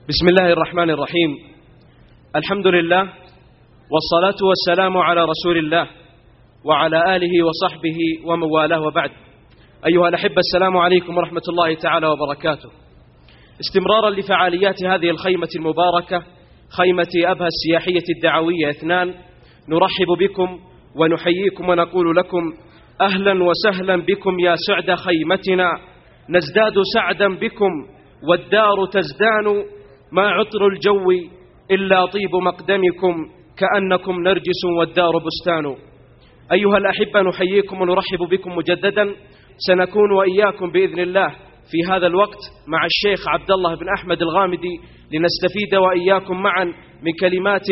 بسم الله الرحمن الرحيم. الحمد لله والصلاة والسلام على رسول الله وعلى آله وصحبه ومن والاه، وبعد. أيها الأحبة، السلام عليكم ورحمة الله تعالى وبركاته. استمرارا لفعاليات هذه الخيمة المباركة، خيمة أبها السياحية الدعوية 2، نرحب بكم ونحييكم ونقول لكم أهلا وسهلا بكم يا سعد خيمتنا، نزداد سعدا بكم والدار تزدان، ما عطر الجو إلا طيب مقدمكم، كأنكم نرجس والدار بستان. أيها الأحبة، نحييكم ونرحب بكم مجددا. سنكون وإياكم بإذن الله في هذا الوقت مع الشيخ عبد الله بن أحمد الغامدي لنستفيد وإياكم معا من كلمات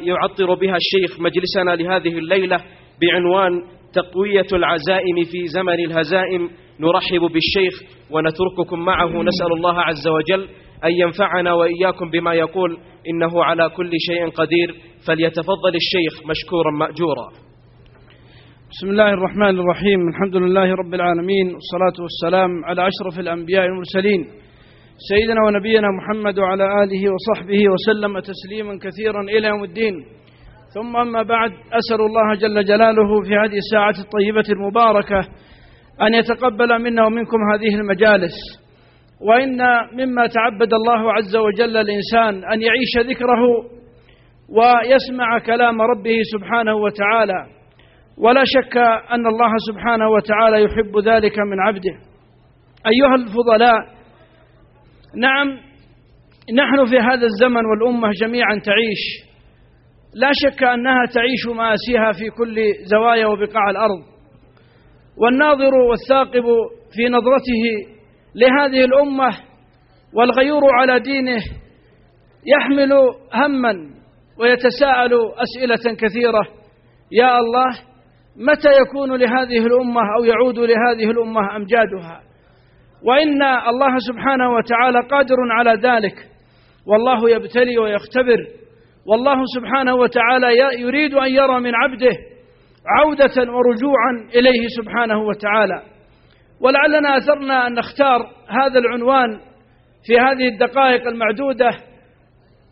يعطر بها الشيخ مجلسنا لهذه الليلة بعنوان تقوية العزائم في زمن الهزائم. نرحب بالشيخ ونترككم معه، نسأل الله عز وجل أن ينفعنا وإياكم بما يقول، إنه على كل شيء قدير. فليتفضل الشيخ مشكورا مأجورا. بسم الله الرحمن الرحيم. الحمد لله رب العالمين، والصلاة والسلام على أشرف الأنبياء والمرسلين، سيدنا ونبينا محمد وعلى آله وصحبه وسلم تسليما كثيرا إلى يوم الدين. ثم أما بعد، أسأل الله جل جلاله في هذه الساعة الطيبة المباركة أن يتقبل منا ومنكم هذه المجالس. وإن مما تعبد الله عز وجل الإنسان أن يعيش ذكره ويسمع كلام ربه سبحانه وتعالى، ولا شك أن الله سبحانه وتعالى يحب ذلك من عبده. أيها الفضلاء، نعم، نحن في هذا الزمن والأمة جميعا تعيش، لا شك أنها تعيش مآسيها في كل زوايا وبقاع الأرض. والناظر والثاقب في نظرته لهذه الأمة والغيور على دينه يحمل هما ويتساءل أسئلة كثيرة: يا الله، متى يكون لهذه الأمة أو يعود لهذه الأمة أمجادها؟ وإن الله سبحانه وتعالى قادر على ذلك، والله يبتلي ويختبر، والله سبحانه وتعالى يريد أن يرى من عبده عودة ورجوعا إليه سبحانه وتعالى. ولعلنا أثرنا أن نختار هذا العنوان في هذه الدقائق المعدودة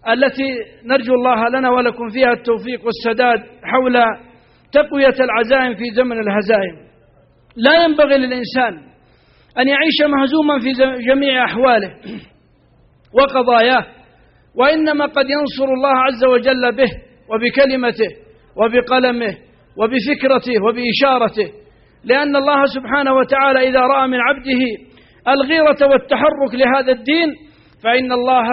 التي نرجو الله لنا ولكم فيها التوفيق والسداد، حول تقوية العزائم في زمن الهزائم. لا ينبغي للإنسان أن يعيش مهزوما في جميع أحواله وقضاياه، وإنما قد ينصر الله عز وجل به وبكلمته وبقلمه وبفكرته وبإشارته، لأن الله سبحانه وتعالى إذا رأى من عبده الغيرة والتحرك لهذا الدين فإن الله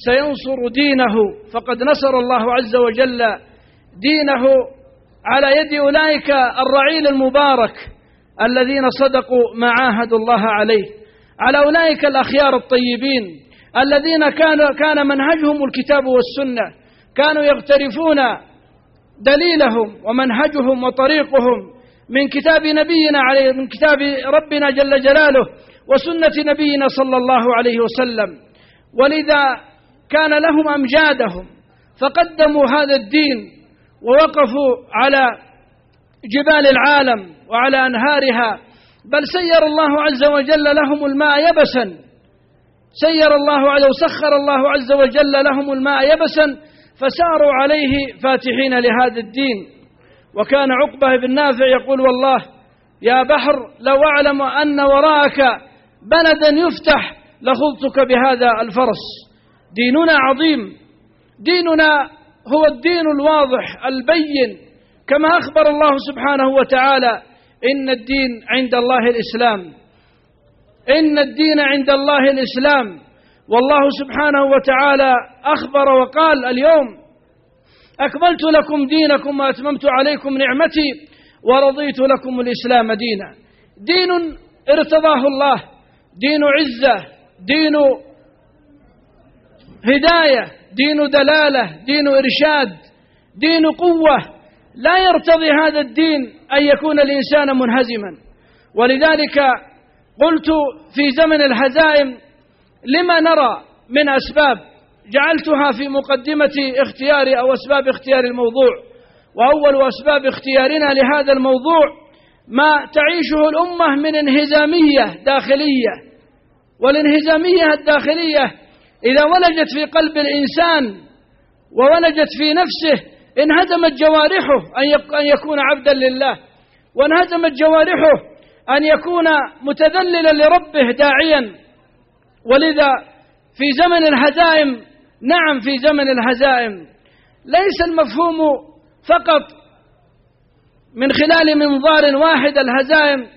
سينصر دينه. فقد نصر الله عز وجل دينه على يد أولئك الرعيل المبارك الذين صدقوا ما عاهدوا الله عليه، على أولئك الأخيار الطيبين الذين كان منهجهم الكتاب والسنة، كانوا يغترفون دليلهم ومنهجهم وطريقهم من كتاب نبينا عليه، من كتاب ربنا جل جلاله وسنة نبينا صلى الله عليه وسلم. ولذا كان لهم أمجادهم، فقدموا هذا الدين ووقفوا على جبال العالم وعلى أنهارها، بل سير الله عز وجل لهم الماء يبسا، سخر الله عز وجل لهم الماء يبسا فساروا عليه فاتحين لهذا الدين. وكان عقبة بن نافع يقول: والله يا بحر، لو أعلم أن وراءك بلدا يفتح لخضتك بهذا الفرس. ديننا عظيم، ديننا هو الدين الواضح البين، كما أخبر الله سبحانه وتعالى: إن الدين عند الله الإسلام، إن الدين عند الله الإسلام. والله سبحانه وتعالى أخبر وقال: اليوم أكملت لكم دينكم وأتممت عليكم نعمتي ورضيت لكم الإسلام دينا. دين ارتضاه الله، دين عزة، دين هداية، دين دلالة، دين إرشاد، دين قوة. لا يرتضي هذا الدين أن يكون الإنسان منهزما. ولذلك قلت في زمن الهزائم لما نرى من أسباب، جعلتها في مقدمة اختياري أو أسباب اختيار الموضوع. وأول أسباب اختيارنا لهذا الموضوع ما تعيشه الأمة من انهزامية داخلية. والانهزامية الداخلية إذا ولجت في قلب الإنسان وولجت في نفسه انهدمت جوارحه أن يكون عبدا لله، وانهدمت جوارحه أن يكون متذللا لربه داعيا. ولذا في زمن الهزائم، نعم في زمن الهزائم، ليس المفهوم فقط من خلال منظار واحد الهزائم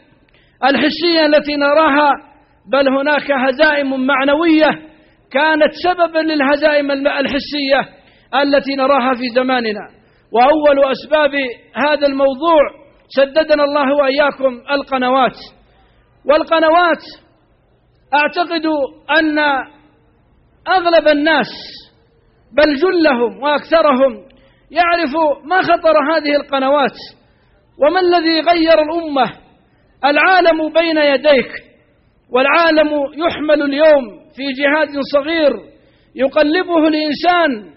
الحسية التي نراها، بل هناك هزائم معنوية كانت سببا للهزائم الحسية التي نراها في زماننا. وأول أسباب هذا الموضوع سددنا الله وإياكم القنوات. والقنوات أعتقد أن أغلب الناس بل جلهم وأكثرهم يعرف ما خطر هذه القنوات وما الذي غير الأمة. العالم بين يديك، والعالم يحمل اليوم في جهاز صغير يقلبه الإنسان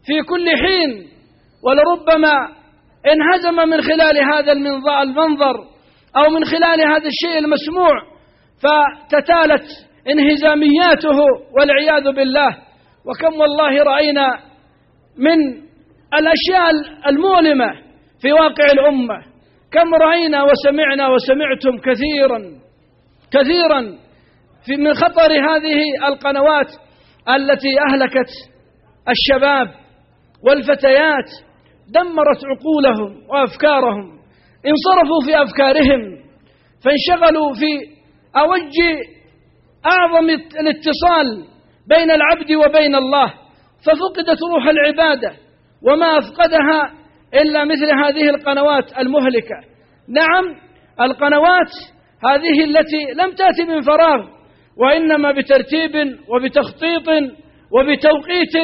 في كل حين، ولربما انهزم من خلال هذا المنظر أو من خلال هذا الشيء المسموع، فتتالت انهزامياته والعياذ بالله. وكم والله رأينا من الأشياء المؤلمة في واقع الأمة، كم رأينا وسمعنا وسمعتم كثيرا من خطر هذه القنوات التي أهلكت الشباب والفتيات، دمرت عقولهم وأفكارهم، انصرفوا في أفكارهم فانشغلوا في أوج أعظم الاتصال بين العبد وبين الله، ففقدت روح العبادة وما أفقدها إلا مثل هذه القنوات المهلكة. نعم القنوات هذه التي لم تأتي من فراغ، وإنما بترتيب وبتخطيط وبتوقيت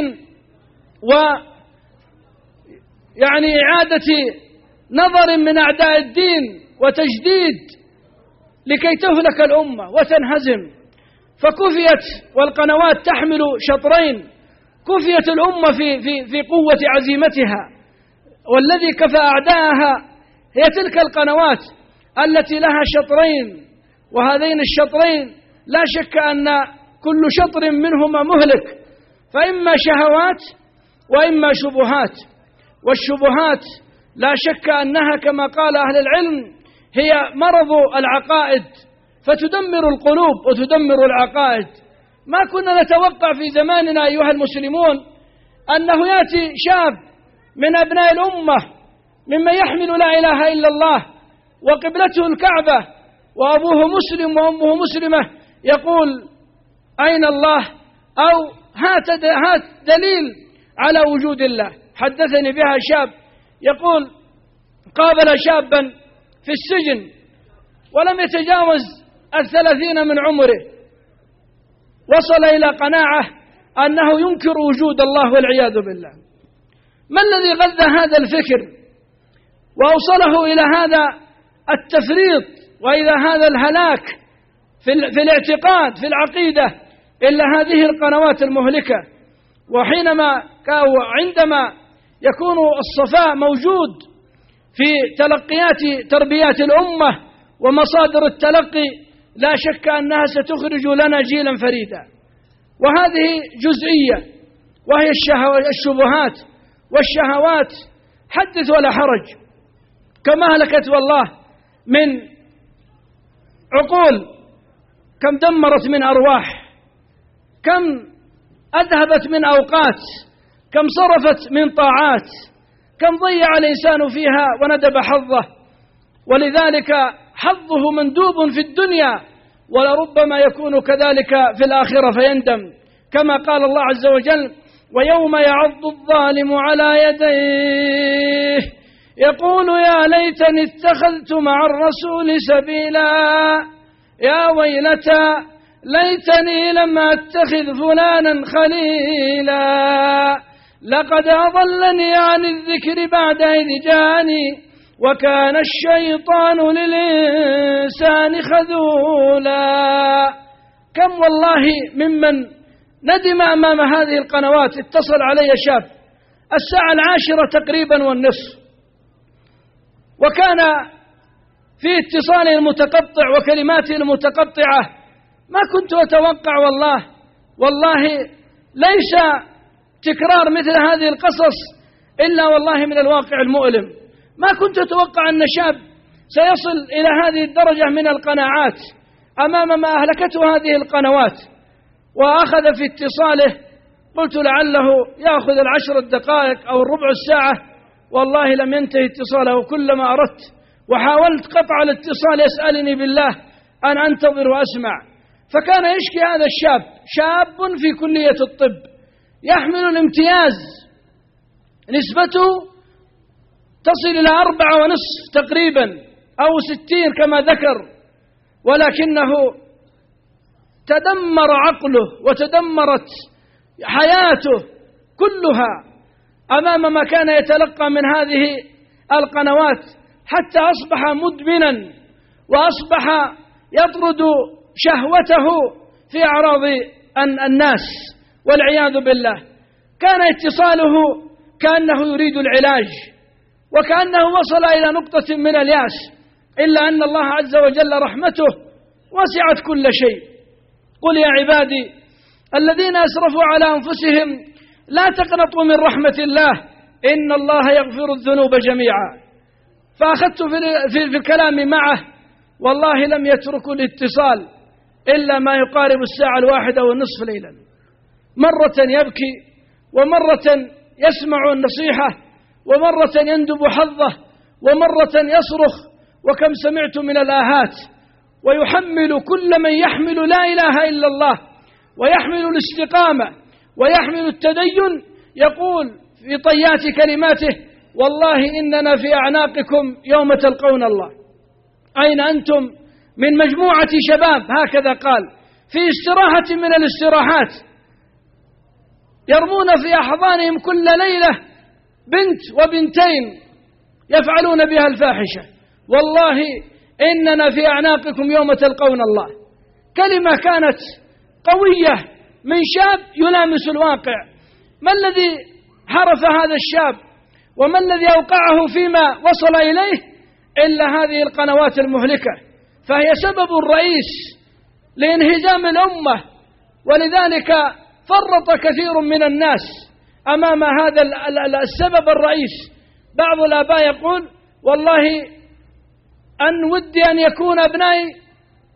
ويعني إعادة نظر من أعداء الدين وتجديد لكي تهلك الأمة وتنهزم. فكفيت والقنوات تحمل شطرين، كفيت الأمة في قوة عزيمتها، والذي كفى أعداءها هي تلك القنوات التي لها شطرين، وهذين الشطرين لا شك أن كل شطر منهما مهلك، فإما شهوات وإما شبهات. والشبهات لا شك أنها كما قال أهل العلم هي مرض العقائد، فتدمر القلوب وتدمر العقائد. ما كنا نتوقع في زماننا أيها المسلمون أنه يأتي شاب من أبناء الأمة ممن يحمل لا إله إلا الله وقبلته الكعبة وأبوه مسلم وأمه مسلمة يقول أين الله، أو هات دليل على وجود الله. حدثني بها شاب يقول قابل شابا في السجن ولم يتجاوز 30 من عمره، وصل إلى قناعة أنه ينكر وجود الله والعياذ بالله. ما الذي غذى هذا الفكر وأوصله إلى هذا التفريط وإلى هذا الهلاك في الاعتقاد في العقيدة إلا هذه القنوات المهلكة؟ عندما يكون الصفاء موجود في تلقيات تربيات الأمة ومصادر التلقي، لا شك أنها ستخرج لنا جيلا فريدا. وهذه جزئية، وهي الشبهات والشهوات حدث ولا حرج، كما هلكت والله من عقول، كم دمرت من أرواح، كم أذهبت من أوقات، كم صرفت من طاعات، كم ضيع الإنسان فيها وندب حظه. ولذلك حظه مندوب في الدنيا، ولربما يكون كذلك في الآخرة فيندم، كما قال الله عز وجل ويوم يعض الظالم على يديه يقول يا ليتني اتخذت مع الرسول سبيلا يا ويلتى ليتني لم أتخذ فلانا خليلا لقد أضلني عن الذكر بعد إذ جاءني وكان الشيطان للإنسان خذولا. كم والله ممن ندم أمام هذه القنوات. اتصل علي شاب 10:10 تقريبا والنصف، وكان في اتصاله المتقطع وكلماته المتقطعة ما كنت أتوقع والله ليس تكرار مثل هذه القصص إلا والله من الواقع المؤلم. ما كنت أتوقع أن شاب سيصل إلى هذه الدرجة من القناعات أمام ما أهلكته هذه القنوات. وأخذ في اتصاله، قلت لعله يأخذ 10 دقائق أو ربع الساعة، والله لم ينتهي اتصاله. كلما أردت وحاولت قطع الاتصال يسألني بالله أن أنتظر وأسمع. فكان يشكي هذا الشاب، شاب في كلية الطب يحمل الامتياز، نسبته تصل إلى 4.5 تقريبا أو 60 كما ذكر، ولكنه تدمر عقله وتدمرت حياته كلها أمام ما كان يتلقى من هذه القنوات، حتى أصبح مدمنا وأصبح يطرد شهوته في أعراض الناس والعياذ بالله. كان اتصاله كأنه يريد العلاج وكأنه وصل إلى نقطة من الياس، إلا أن الله عز وجل رحمته وسعت كل شيء. قل يا عبادي الذين أسرفوا على أنفسهم لا تقنطوا من رحمة الله إن الله يغفر الذنوب جميعا. فأخذت في الكلام معه، والله لم يتركوا الاتصال إلا ما يقارب 1:01 ليلا. مرة يبكي ومرة يسمع النصيحة ومرة يندب حظه ومرة يصرخ، وكم سمعت من الآهات. ويحمل كل من يحمل لا إله إلا الله ويحمل الاستقامة ويحمل التدين، يقول في طيات كلماته: والله إننا في أعناقكم يوم تلقون الله. أين أنتم من مجموعة شباب، هكذا قال، في استراحة من الاستراحات يرمون في أحضانهم كل ليلة بنت وبنتين يفعلون بها الفاحشة. والله إننا في أعناقكم يوم تلقون الله. كلمة كانت قوية من شاب يلامس الواقع. ما الذي حرف هذا الشاب وما الذي أوقعه فيما وصل إليه إلا هذه القنوات المهلكة، فهي سبب الرئيس لانهزام الأمة. ولذلك فرط كثير من الناس أمام هذا السبب الرئيس. بعض الآباء يقول: والله أن ودي أن يكون أبنائي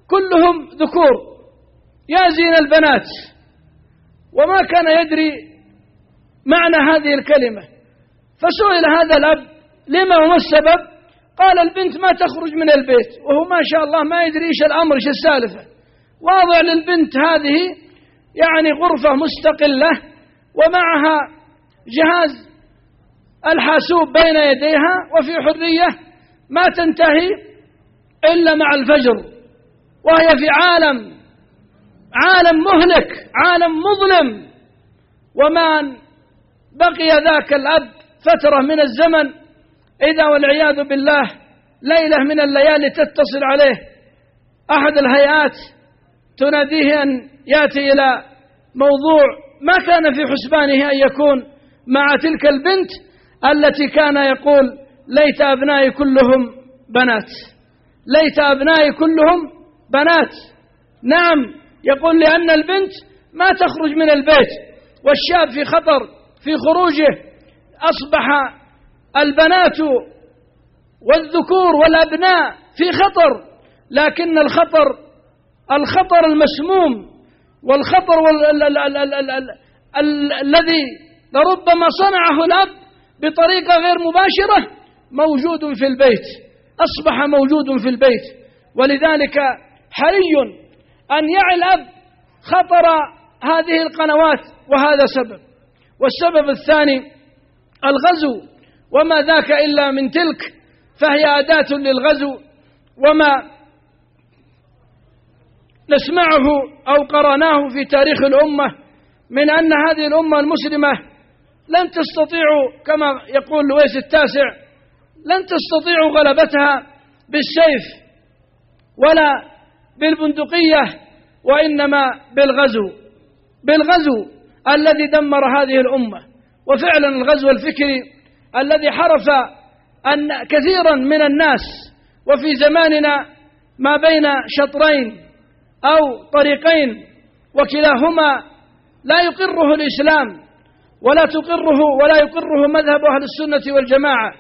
كلهم ذكور يا زين البنات، وما كان يدري معنى هذه الكلمة. فسئل هذا الأب: لما هو السبب؟ قال: البنت ما تخرج من البيت، وهو ما شاء الله ما يدري إيش الأمر، إيش السالفة. واضع للبنت هذه يعني غرفة مستقلة ومعها جهاز الحاسوب بين يديها، وفي حرية ما تنتهي إلا مع الفجر، وهي في عالم مهلك، عالم مظلم. ومن بقي ذاك الأب فترة من الزمن، إذا والعياذ بالله ليلة من الليالي تتصل عليه أحد الهيئات تناديه أن يأتي إلى موضوع ما كان في حسبانه أن يكون مع تلك البنت التي كان يقول: ليت أبنائي كلهم بنات، ليت أبنائي كلهم بنات. نعم، يقول لأن البنت ما تخرج من البيت، والشاب في خطر في خروجه. أصبح البنات والذكور والأبناء في خطر، لكن الخطر المسموم والخطر الذي لربما صنعه الأب بطريقة غير مباشرة موجود في البيت، أصبح موجود في البيت. ولذلك حري أن يعي الأب خطر هذه القنوات، وهذا سبب. والسبب الثاني الغزو، وما ذاك إلا من تلك، فهي أداة للغزو. وما نسمعه أو قرأناه في تاريخ الأمة من أن هذه الأمة المسلمة لن تستطيعوا، كما يقول لويس التاسع، لن تستطيعوا غلبتها بالسيف ولا بالبندقية، وإنما بالغزو الذي دمر هذه الأمة. وفعلا الغزو الفكري الذي حرف أن كثيرا من الناس، وفي زماننا ما بين شطرين أو طريقين، وكلاهما لا يقره الإسلام ولا يقره مذهب أهل السنة والجماعة،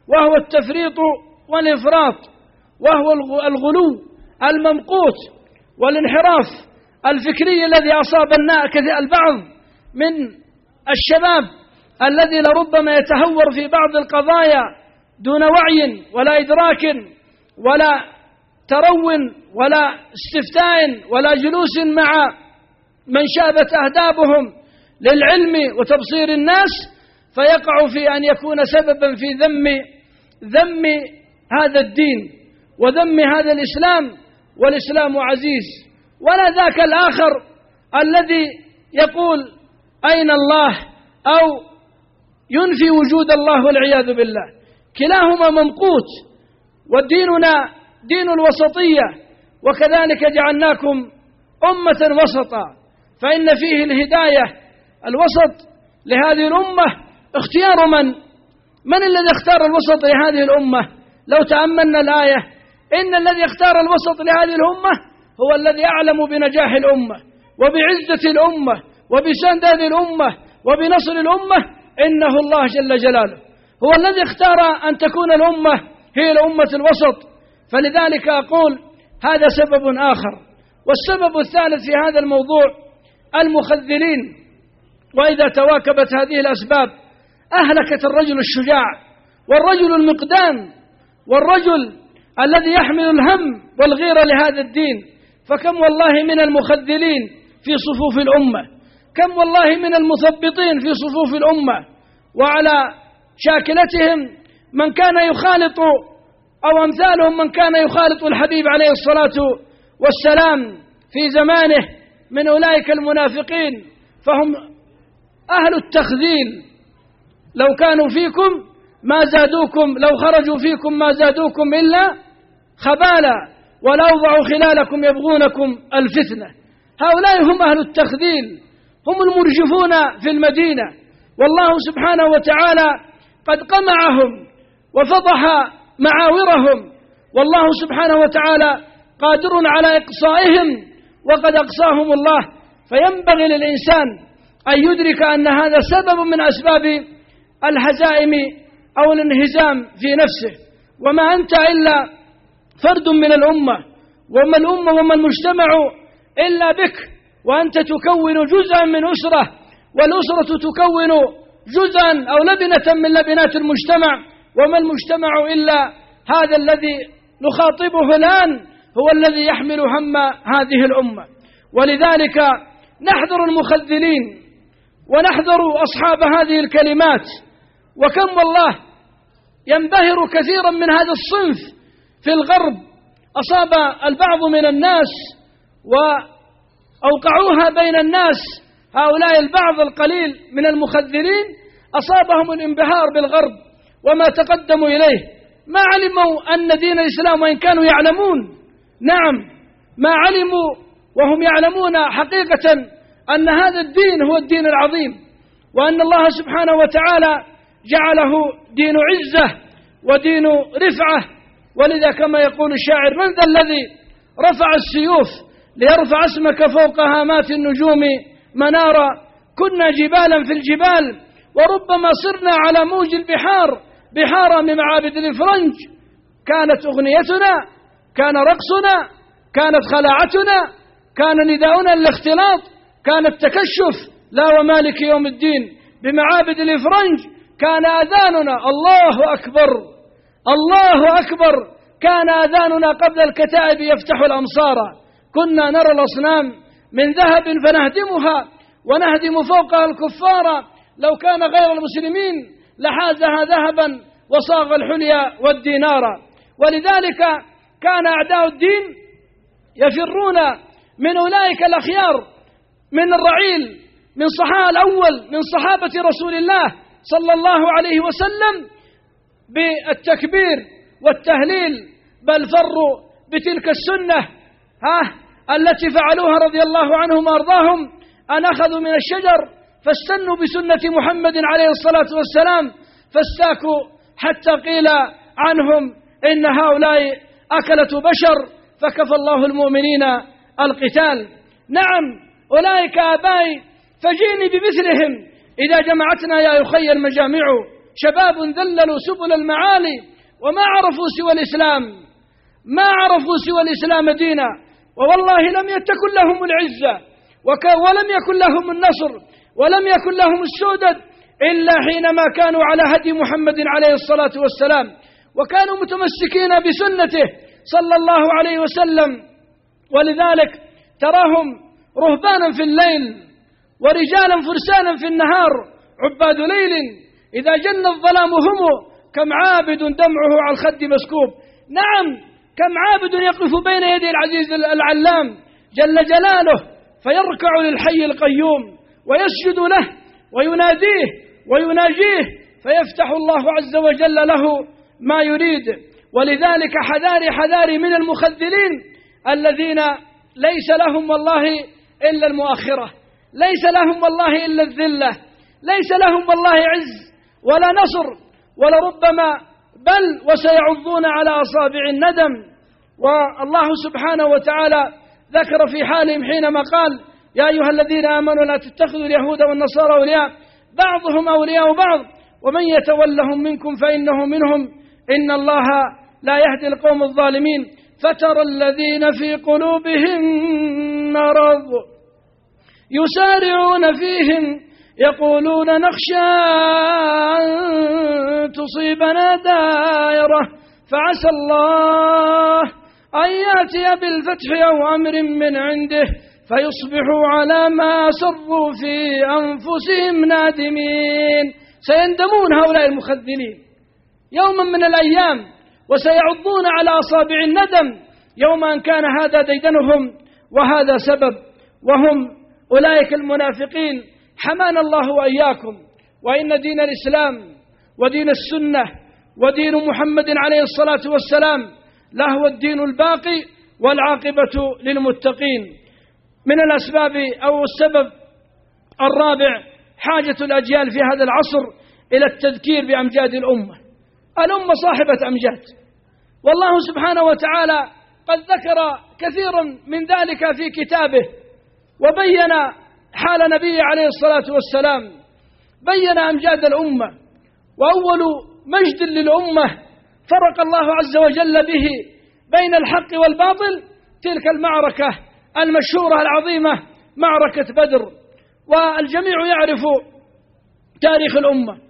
وهو التفريط والإفراط، وهو الغلو الممقوت والانحراف الفكري الذي أصاب البعض من الشباب الذي لربما يتهور في بعض القضايا دون وعي ولا إدراك ولا ترون ولا استفتاء ولا جلوس مع من شابت أهدابهم للعلم وتبصير الناس، فيقع في أن يكون سببا في ذم هذا الدين وذم هذا الإسلام، والإسلام عزيز. ولا ذاك الآخر الذي يقول أين الله أو ينفي وجود الله والعياذ بالله. كلاهما ممقوت، وديننا دين الوسطية، وكذلك جعلناكم أمة وسطا، فإن فيه الهداية. الوسط لهذه الأمة اختيار من الذي اختار الوسط لهذه الأمة؟ لو تأملنا الآية، إن الذي اختار الوسط لهذه الأمة هو الذي أعلم بنجاح الأمة وبعزة الأمة وبسنداد الأمة وبنصر الأمة، إنه الله جل جلاله هو الذي اختار أن تكون الأمة هي الأمة الوسط. فلذلك أقول هذا سبب آخر. والسبب الثالث في هذا الموضوع المخذلين. وإذا تواكبت هذه الأسباب أهلكت الرجل الشجاع والرجل المقدام والرجل الذي يحمل الهم والغيرة لهذا الدين. فكم والله من المخذلين في صفوف الأمة، كم والله من المثبطين في صفوف الأمة، وعلى شاكلتهم من كان يخالط أو أمثالهم من كان يخالط الحبيب عليه الصلاة والسلام في زمانه من أولئك المنافقين، فهم أهل التخذيل. لو كانوا فيكم ما زادوكم، لو خرجوا فيكم ما زادوكم إلا خبالا ولأوضعوا خلالكم يبغونكم الفتنة. هؤلاء هم أهل التخذيل، هم المرجفون في المدينة، والله سبحانه وتعالى قد قمعهم وفضح معاورهم، والله سبحانه وتعالى قادر على إقصائهم وقد أقصاهم الله. فينبغي للإنسان أن يدرك أن هذا سبب من أسباب الهزائم أو الانهزام في نفسه، وما أنت إلا فرد من الأمة، وما الأمة وما المجتمع إلا بك، وأنت تكون جزءا من أسرة، والأسرة تكون جزءا أو لبنة من لبنات المجتمع، وما المجتمع إلا هذا الذي نخاطبه الآن، هو الذي يحمل هم هذه الأمة. ولذلك نحذر المخذلين ونحذر أصحاب هذه الكلمات. وكم والله ينبهر كثيرا من هذا الصنف في الغرب، أصاب البعض من الناس وأوقعوها بين الناس، هؤلاء البعض القليل من المخذلين أصابهم الانبهار بالغرب وما تقدموا إليه، ما علموا أن دين الإسلام، وإن كانوا يعلمون، نعم ما علموا وهم يعلمون حقيقة أن هذا الدين هو الدين العظيم، وأن الله سبحانه وتعالى جعله دين عزة ودين رفعة. ولذا كما يقول الشاعر: من ذا الذي رفع السيوف ليرفع اسمك فوق هامات النجوم منارا، كنا جبالا في الجبال وربما صرنا على موج البحار بحارا من معابد الإفرنج. كانت أغنيتنا، كان رقصنا، كانت خلاعتنا، كان نداؤنا الاختلاط، كان التكشف لا ومالك يوم الدين بمعابد الإفرنج، كان أذاننا الله أكبر الله أكبر، كان أذاننا قبل الكتائب يفتح الأمصار، كنا نرى الأصنام من ذهب فنهدمها ونهدم فوقها الكفار، لو كان غير المسلمين لحازها ذهبا وصاغ الحليا والدينار. ولذلك كان أعداء الدين يفرون من أولئك الأخيار، من الرعيل، من صحابة الأول من صحابة رسول الله صلى الله عليه وسلم بالتكبير والتهليل، بل فروا بتلك السنة التي فعلوها رضي الله عنهم وأرضاهم، أن أخذوا من الشجر فاستنوا بسنة محمد عليه الصلاة والسلام فاستاكوا حتى قيل عنهم إن هؤلاء أكلة بشر فكفى الله المؤمنين القتال. نعم أولئك آبائي فجيني بمثلهم إذا جمعتنا يا أخي المجامع. شباب ذللوا سبل المعالي وما عرفوا سوى الإسلام، ما عرفوا سوى الإسلام دينا، ووالله لم تكن لهم العزة ولم يكن لهم النصر ولم يكن لهم السودد إلا حينما كانوا على هدي محمد عليه الصلاة والسلام، وكانوا متمسكين بسنته صلى الله عليه وسلم. ولذلك تراهم رهبانا في الليل ورجالا فرسانا في النهار، عباد ليل إذا جن الظلام هم، كم عابد دمعه على الخد مسكوب. نعم، كم عابد يقف بين يدي العزيز العلام جل جلاله فيركع للحي القيوم ويسجد له ويناديه ويناجيه، فيفتح الله عز وجل له ما يريد. ولذلك حذاري من المخذلين الذين ليس لهم والله إلا المؤخرة، ليس لهم والله إلا الذلة، ليس لهم والله عز ولا نصر ولربما بل وسيعضون على أصابع الندم. والله سبحانه وتعالى ذكر في حالهم حينما قال: يا أيها الذين آمنوا لا تتخذوا اليهود والنصارى أولياء بعضهم أولياء بعض ومن يتولهم منكم فإنه منهم إن الله لا يهدي القوم الظالمين. فترى الذين في قلوبهم مرض يسارعون فيهم يقولون نخشى أن تصيبنا دائرة فعسى الله أن يأتي بالفتح أو أمر من عنده فيصبحوا على ما أسروا في أنفسهم نادمين. سيندمون هؤلاء المخذلين يوما من الأيام وسيعضون على أصابع الندم يوم أن كان هذا ديدنهم وهذا سبب، وهم أولئك المنافقين. حمانا الله وإياكم. وإن دين الإسلام ودين السنة ودين محمد عليه الصلاة والسلام لهو الدين الباقي والعاقبة للمتقين. من الأسباب أو السبب الرابع حاجة الأجيال في هذا العصر إلى التذكير بأمجاد الأمة. الأمة صاحبة أمجاد، والله سبحانه وتعالى قد ذكر كثيرا من ذلك في كتابه، وبين حال نبيه عليه الصلاة والسلام، بين أمجاد الأمة. وأول مجد للأمة فرق الله عز وجل به بين الحق والباطل تلك المعركة المشهورة العظيمة معركة بدر. والجميع يعرف تاريخ الأمة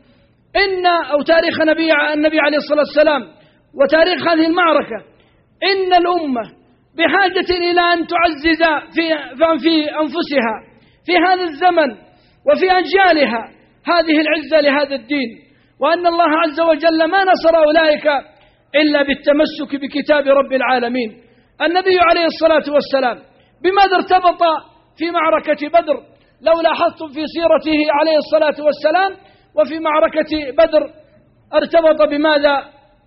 أو تاريخ النبي عليه الصلاة والسلام وتاريخ هذه المعركة. إن الأمة بحاجة إلى أن تعزز في أنفسها في هذا الزمن وفي أجيالها هذه العزة لهذا الدين، وأن الله عز وجل ما نصر أولئك إلا بالتمسك بكتاب رب العالمين. النبي عليه الصلاة والسلام بماذا ارتبط في معركة بدر؟ لو لاحظتم في سيرته عليه الصلاة والسلام وفي معركة بدر ارتبط بماذا؟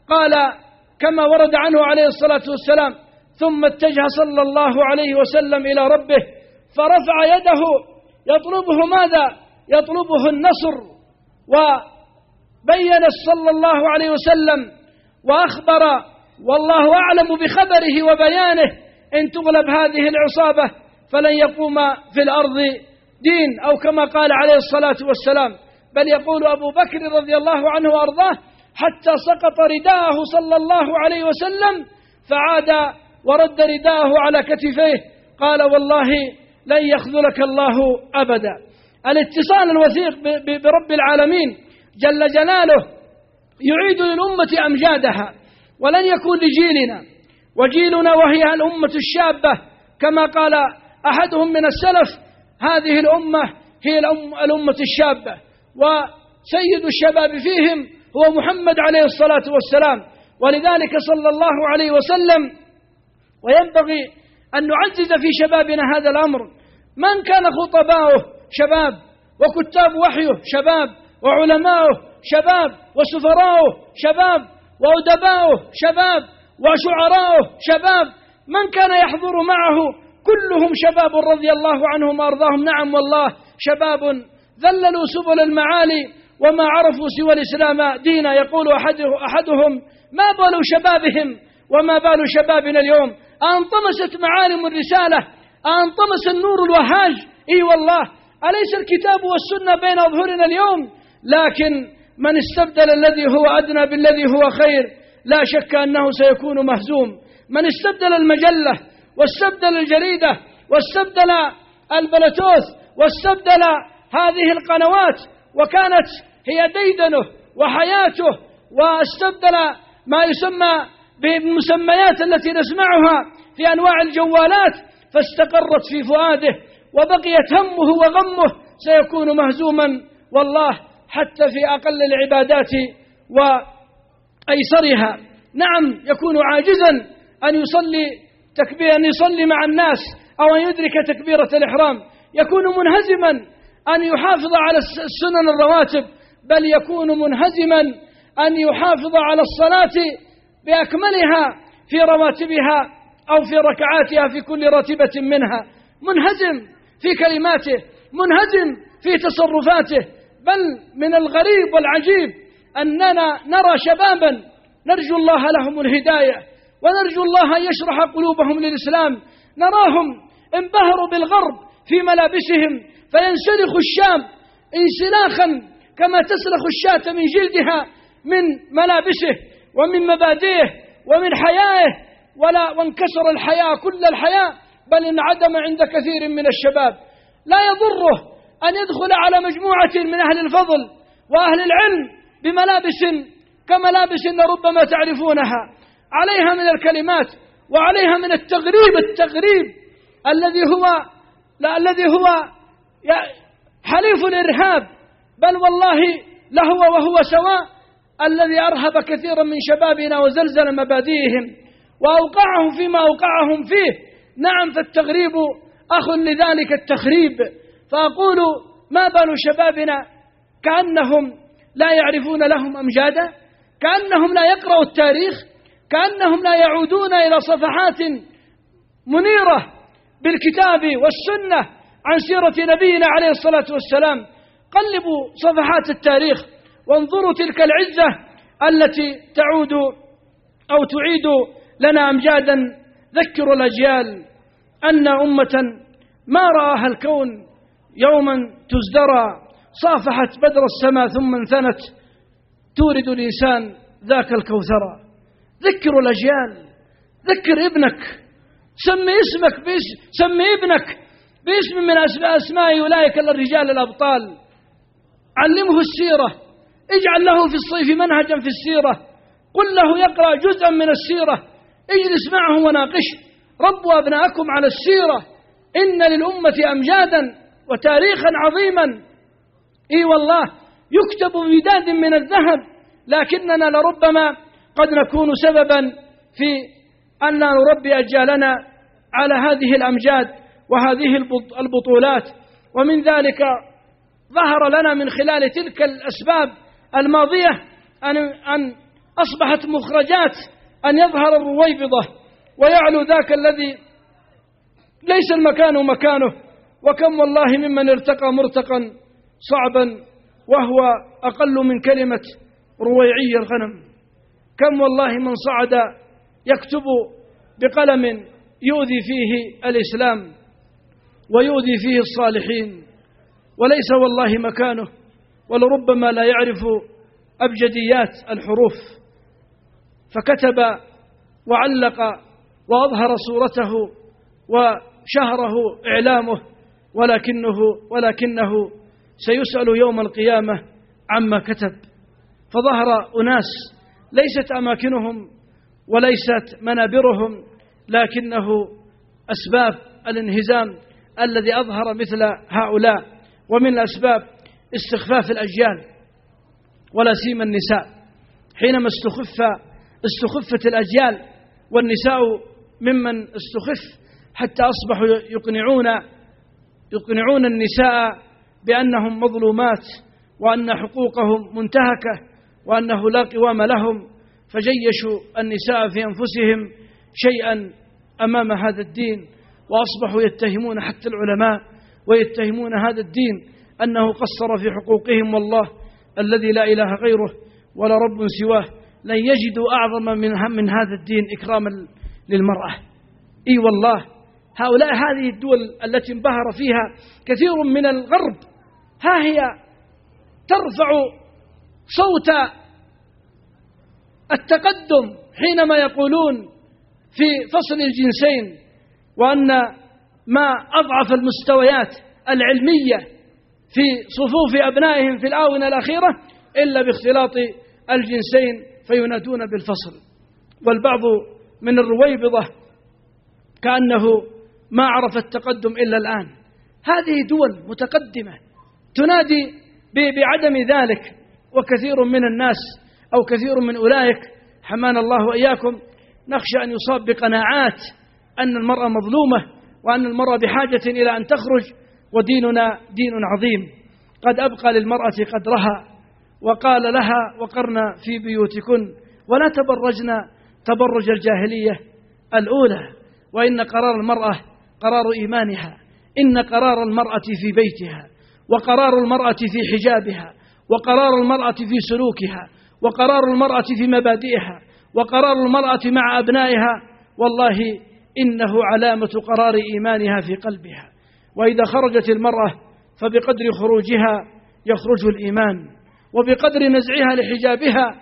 قال كما ورد عنه عليه الصلاة والسلام: ثم اتجه صلى الله عليه وسلم إلى ربه فرفع يده يطلبه ماذا؟ يطلبه النصر. وبين صلى الله عليه وسلم وأخبر والله أعلم بخبره وبيانه: إن تغلب هذه العصابة فلن يقوم في الأرض دين، أو كما قال عليه الصلاة والسلام. بل يقول أبو بكر رضي الله عنه وأرضاه: حتى سقط رداءه صلى الله عليه وسلم فعاد ورد رداءه على كتفيه، قال: والله لن يخذلك الله أبدا. الاتصال الوثيق برب العالمين جل جلاله يعيد للأمة أمجادها، ولن يكون لجيلنا، وجيلنا وهي الأمة الشابة كما قال أحدهم من السلف: هذه الأمة هي الأمة الشابة، وسيد الشباب فيهم هو محمد عليه الصلاة والسلام. ولذلك صلى الله عليه وسلم وينبغي أن نعزز في شبابنا هذا الأمر. من كان خطباؤه شباب، وكتاب وحيه شباب، وعلماؤه شباب، وسفراؤه شباب، وأدباؤه شباب، وشعراؤه شباب، من كان يحضر معه كلهم شباب رضي الله عنهم وأرضاهم. نعم والله، شباب ذللوا سبل المعالي وما عرفوا سوى الإسلام دينا. يقول أحدهم: ما بال شبابهم وما بال شبابنا اليوم؟ أنطمست معالم الرسالة، أنطمس النور الوهاج، إي والله أليس الكتاب والسنة بين أظهرنا اليوم؟ لكن من استبدل الذي هو أدنى بالذي هو خير لا شك أنه سيكون مهزوم. من استبدل المجلة واستبدل الجريدة واستبدل البلوتوث واستبدل هذه القنوات وكانت هي ديدنه وحياته، واستبدل ما يسمى بالمسميات التي نسمعها في أنواع الجوالات فاستقرت في فؤاده وبقيت همه وغمه، سيكون مهزوما والله حتى في أقل العبادات وأيسرها. نعم يكون عاجزا أن يصلي مع الناس أو أن يدرك تكبيرة الإحرام، يكون منهزما أن يحافظ على السنن الرواتب، بل يكون منهزما أن يحافظ على الصلاة بأكملها في رواتبها أو في ركعاتها في كل راتبة منها، منهزم في كلماته، منهزم في تصرفاته. بل من الغريب والعجيب أننا نرى شبابا نرجو الله لهم الهداية ونرجو الله أن يشرح قلوبهم للإسلام، نراهم انبهروا بالغرب في ملابسهم فينسلخ الشاب انسلاخا كما تسلخ الشاة من جلدها من ملابسه ومن مبادئه ومن حيائه، وانكسر الحياء كل الحياء، بل انعدم عند كثير من الشباب. لا يضره أن يدخل على مجموعة من أهل الفضل وأهل العلم بملابس كملابس ربما تعرفونها، عليها من الكلمات وعليها من التغريب الذي هو حليف الإرهاب، بل والله لهو وهو سواء الذي أرهب كثيرا من شبابنا وزلزل مبادئهم وأوقعهم فيما أوقعهم فيه. نعم فالتغريب أخ لذلك التخريب. فأقول ما بال شبابنا كأنهم لا يعرفون لهم أمجادا، كأنهم لا يقرأوا التاريخ، كأنهم لا يعودون إلى صفحات منيرة بالكتاب والسنة عن سيرة نبينا عليه الصلاة والسلام. قلبوا صفحات التاريخ وانظروا تلك العزة التي تعود أو تعيد لنا أمجادا. ذكروا الأجيال أن أمة ما رآها الكون يوما تزدرى، صافحت بدر السماء ثم انثنت، تورد الإنسان ذاك الكوثرى. ذكروا الأجيال، ذكر ابنك، سمي ابنك باسم من أسماء أولئك الرجال الأبطال، علمه السيرة، اجعل له في الصيف منهجا في السيرة، قل له يقرأ جزءا من السيرة، اجلس معه وناقشه، ربوا أبناءكم على السيرة، إن للأمة أمجادا وتاريخا عظيما. إي والله يكتب بمداد من الذهب، لكننا لربما قد نكون سببا في أن نربي أجيالنا على هذه الأمجاد وهذه البطولات. ومن ذلك ظهر لنا من خلال تلك الأسباب الماضية أن أصبحت مخرجات أن يظهر الرويبضة ويعلو ذاك الذي ليس المكان مكانه. وكم والله ممن ارتقى مرتقا صعبا وهو أقل من كلمة رويعي الغنم. كم والله من صعد يكتب بقلم يؤذي فيه الإسلام ويؤذي فيه الصالحين وليس والله مكانه، ولربما لا يعرف أبجديات الحروف، فكتب وعلق وأظهر صورته وشهره إعلامه، ولكنه سيسأل يوم القيامة عما كتب. فظهر أناس ليست أماكنهم وليست منابرهم، لكنه أسباب الانهزام الذي أظهر مثل هؤلاء. ومن الأسباب استخفاف الأجيال ولا سيما النساء، حينما استخفت الأجيال والنساء ممن استخف حتى أصبحوا يقنعون النساء بأنهم مظلومات وأن حقوقهم منتهكة وأنه لا قوام لهم، فجيشوا النساء في أنفسهم شيئا أمام هذا الدين، وأصبحوا يتهمون حتى العلماء ويتهمون هذا الدين أنه قصر في حقوقهم. والله الذي لا إله غيره ولا رب سواه لن يجدوا أعظم من هذا الدين إكراما للمرأة. إي والله هذه الدول التي انبهر فيها كثير من الغرب، ها هي ترفع صوت التقدم حينما يقولون في فصل الجنسين، وأن ما أضعف المستويات العلمية في صفوف أبنائهم في الآونة الأخيرة إلا باختلاط الجنسين فينادون بالفصل. والبعض من الرويبضة كأنه ما عرف التقدم إلا الآن. هذه دول متقدمة تنادي بعدم ذلك، وكثير من الناس أو كثير من أولئك حمانا الله وإياكم نخشى أن يصاب بقناعات أن المرأة مظلومة وأن المرأة بحاجة إلى أن تخرج، وديننا دين عظيم قد أبقى للمرأة قدرها، وقال لها وقرن في بيوتكن ولا تبرجن تبرج الجاهلية الأولى، وإن قرار المرأة قرار إيمانها، إن قرار المرأة في بيتها، وقرار المرأة في حجابها، وقرار المرأة في سلوكها، وقرار المرأة في مبادئها، وقرار المرأة مع أبنائها، والله إنه علامة قرار إيمانها في قلبها. وإذا خرجت المرأة فبقدر خروجها يخرج الإيمان، وبقدر نزعها لحجابها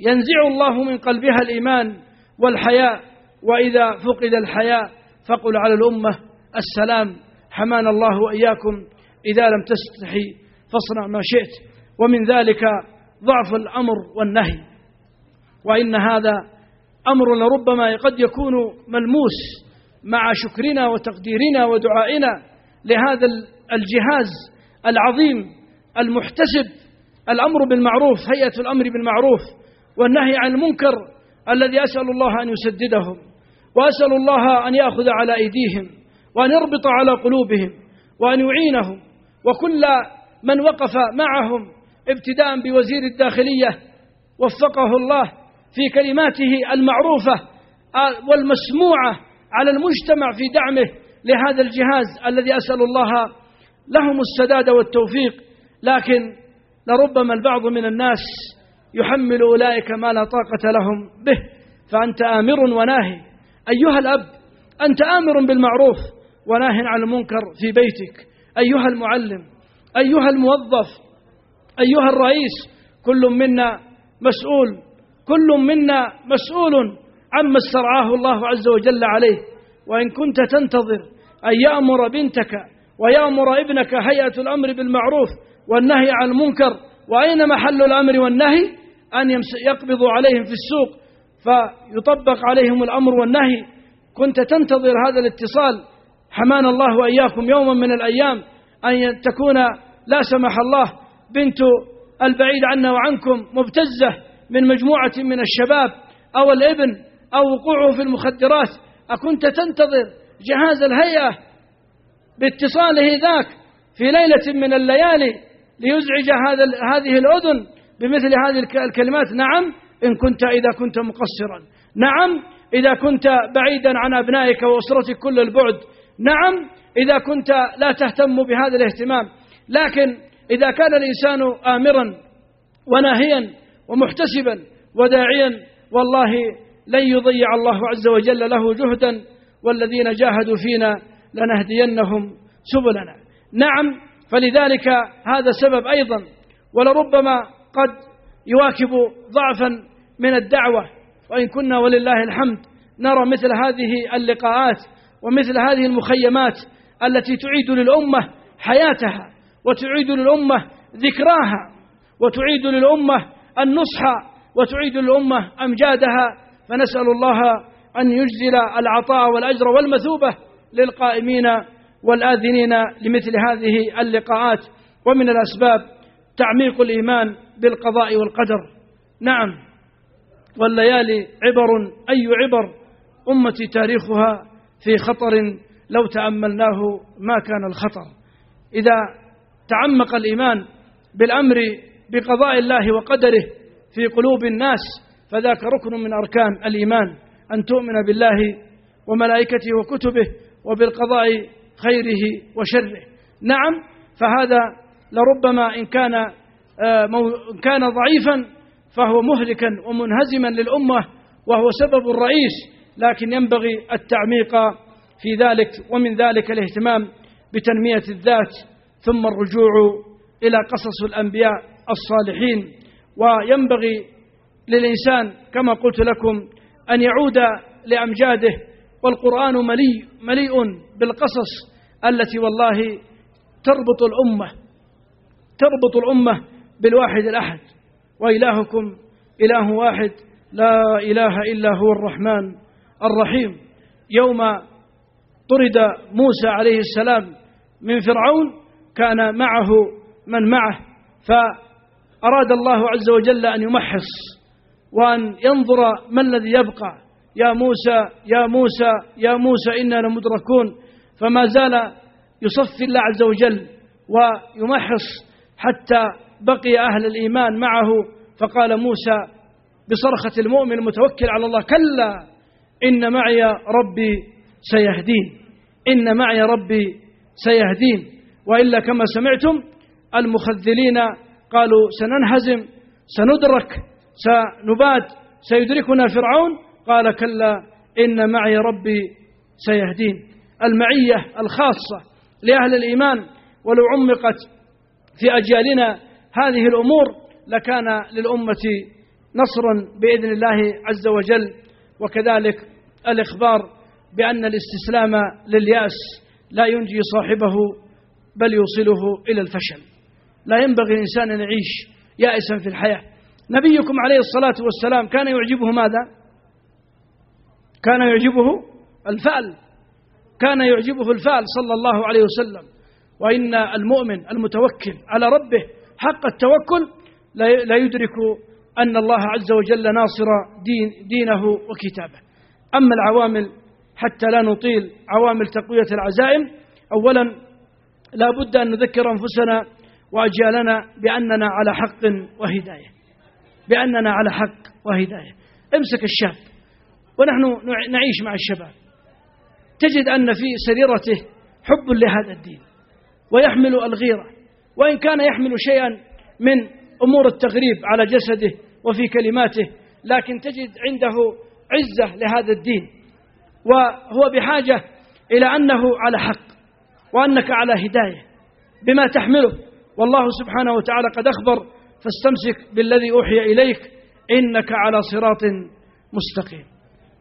ينزع الله من قلبها الإيمان والحياء. وإذا فقد الحياء فقل على الأمة السلام، حمانا الله وإياكم. إذا لم تستحي فاصنع ما شئت، ومن ذلك ضعف الأمر والنهي، وإن هذا أمر لربما قد يكون ملموس مع شكرنا وتقديرنا ودعائنا لهذا الجهاز العظيم المحتسب، الأمر بالمعروف، هيئة الأمر بالمعروف والنهي عن المنكر، الذي أسأل الله أن يسددهم، وأسأل الله أن يأخذ على أيديهم، وأن يربط على قلوبهم، وأن يعينهم، وكل من وقف معهم ابتداء بوزير الداخلية وفقه الله في كلماته المعروفة والمسموعة على المجتمع في دعمه لهذا الجهاز الذي أسأل الله لهم السداد والتوفيق. لكن لربما البعض من الناس يحمل أولئك ما لا طاقة لهم به، فأنت آمر وناهي أيها الأب، أنت آمر بالمعروف وناهي عن المنكر في بيتك، أيها المعلم، أيها الموظف، أيها الرئيس، كل منا مسؤول عما استرعاه الله عز وجل عليه. وإن كنت تنتظر أن يأمر بنتك ويأمر ابنك هيئة الأمر بالمعروف والنهي عن المنكر، وأين محل الأمر والنهي؟ أن يقبضوا عليهم في السوق فيطبق عليهم الأمر والنهي. كنت تنتظر هذا الاتصال، حمانا الله وإياكم، يوما من الأيام أن تكون لا سمح الله بنت البعيد عنا وعنكم مبتزة من مجموعة من الشباب أو الابن أو وقوعه في المخدرات، أكنت تنتظر جهاز الهيئة باتصاله ذاك في ليلة من الليالي ليزعج هذه الأذن بمثل هذه الكلمات؟ نعم، إذا كنت مقصرا، نعم إذا كنت بعيدا عن أبنائك وأسرتك كل البعد، نعم إذا كنت لا تهتم بهذا الاهتمام. لكن إذا كان الإنسان آمرا وناهيا ومحتسبا وداعيا، والله لن يضيع الله عز وجل له جهدا، والذين جاهدوا فينا لنهدينهم سبلنا. نعم، فلذلك هذا سبب أيضا، ولربما قد يواكب ضعفا من الدعوة، وإن كنا ولله الحمد نرى مثل هذه اللقاءات ومثل هذه المخيمات التي تعيد للأمة حياتها، وتعيد للأمة ذكراها، وتعيد للأمة النصح، وتعيد للأمة أمجادها. فنسأل الله أن يجزل العطاء والأجر والمثوبة للقائمين والآذنين لمثل هذه اللقاءات. ومن الأسباب تعميق الإيمان بالقضاء والقدر. نعم، والليالي عبر، أي عبر أمتي تاريخها في خطر لو تأملناه ما كان الخطر. إذا تعمق الإيمان بالأمر بقضاء الله وقدره في قلوب الناس فذاك ركن من أركان الإيمان، أن تؤمن بالله وملائكته وكتبه وبالقضاء خيره وشره. نعم، فهذا لربما إن كان ضعيفا فهو مهلكا ومنهزما للأمة، وهو سبب الرئيس، لكن ينبغي التعميق في ذلك، ومن ذلك الاهتمام بتنمية الذات، ثم الرجوع إلى قصص الأنبياء الصالحين. وينبغي للإنسان كما قلت لكم أن يعود لأمجاده، والقرآن مليء بالقصص التي والله تربط الأمة بالواحد الأحد. وإلهكم إله واحد لا إله إلا هو الرحمن الرحيم. يوم طرد موسى عليه السلام من فرعون كان معه من معه، فأراد الله عز وجل أن يمحص وأن ينظر ما الذي يبقى. يا موسى يا موسى يا موسى إنا لمدركون، فما زال يصفي الله عز وجل ويمحص حتى بقي أهل الإيمان معه. فقال موسى بصرخة المؤمن المتوكل على الله: كلا إن معي ربي سيهدين، إن معي ربي سيهدين. وإلا كما سمعتم المخذلين قالوا سننهزم، سندرك، سنباد، سيدركنا فرعون. قال كلا إن معي ربي سيهدين. المعية الخاصة لأهل الإيمان، ولو عمقت في أجيالنا هذه الأمور لكان للأمة نصرا بإذن الله عز وجل. وكذلك الإخبار بأن الاستسلام لليأس لا ينجي صاحبه بل يوصله إلى الفشل. لا ينبغي الإنسان أن يعيش يائسا في الحياة. نبيكم عليه الصلاة والسلام كان يعجبه ماذا؟ كان يعجبه الفأل، كان يعجبه الفأل صلى الله عليه وسلم. وإن المؤمن المتوكل على ربه حق التوكل لا يدرك أن الله عز وجل ناصر دينه وكتابه. أما العوامل حتى لا نطيل، عوامل تقوية العزائم: أولا لا بد أن نذكر أنفسنا وأجيالنا بأننا على حق وهداية، بأننا على حق وهداية. امسك الشاب، ونحن نعيش مع الشباب، تجد أن في سريرته حب لهذا الدين ويحمل الغيرة، وإن كان يحمل شيئا من أمور التغريب على جسده وفي كلماته، لكن تجد عنده عزة لهذا الدين، وهو بحاجة إلى أنه على حق وأنك على هداية بما تحمله. والله سبحانه وتعالى قد أخبر: فاستمسك بالذي أوحي إليك إنك على صراط مستقيم.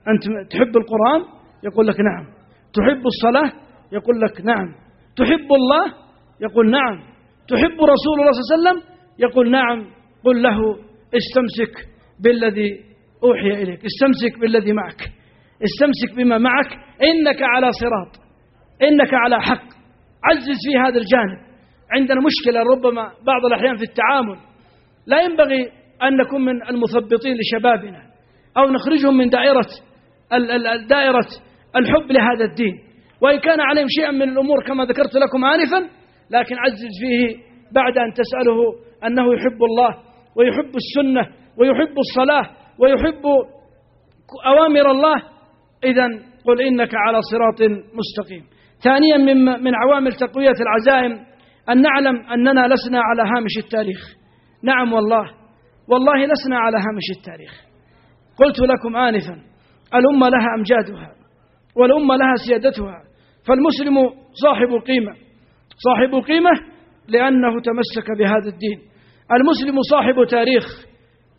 أنت تحب القرآن؟ يقول لك نعم. تحب الصلاة؟ يقول لك نعم. تحب الله؟ يقول نعم. تحب رسول الله صلى الله عليه وسلم؟ يقول نعم. قل له: استمسك بالذي أوحي إليك، استمسك بالذي معك، استمسك بما معك، إنك على صراط، إنك على حق. عزز في هذا الجانب. عندنا مشكلة ربما بعض الأحيان في التعامل، لا ينبغي أن نكون من المثبطين لشبابنا أو نخرجهم من دائرة الحب لهذا الدين، وإن كان عليهم شيئا من الأمور كما ذكرت لكم آنفا، لكن عزز فيه بعد أن تسأله أنه يحب الله ويحب السنة ويحب الصلاة ويحب أوامر الله. إذن قل إنك على صراط مستقيم. ثانيا من عوامل تقوية العزائم أن نعلم أننا لسنا على هامش التاريخ. نعم والله لسنا على هامش التاريخ. قلت لكم آنفا: الأمة لها أمجادها والأمة لها سيادتها، فالمسلم صاحب قيمة لأنه تمسك بهذا الدين. المسلم صاحب تاريخ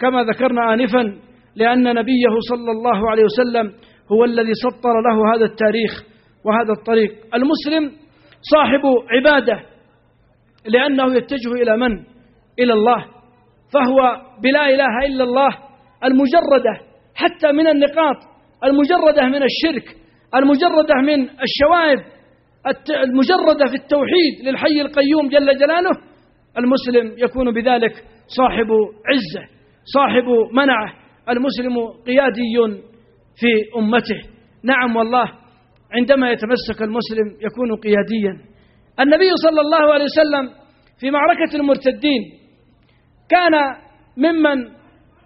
كما ذكرنا آنفا، لأن نبيه صلى الله عليه وسلم هو الذي سطر له هذا التاريخ وهذا الطريق. المسلم صاحب عبادة لأنه يتجه إلى من؟ إلى الله، فهو بلا إله إلا الله المجردة حتى من النقاط، المجردة من الشرك، المجردة من الشوائب، المجردة في التوحيد للحي القيوم جل جلاله. المسلم يكون بذلك صاحب عزة، صاحب منعة. المسلم قيادي في أمته. نعم والله، عندما يتمسك المسلم يكون قياديا. النبي صلى الله عليه وسلم في معركة المرتدين كان ممن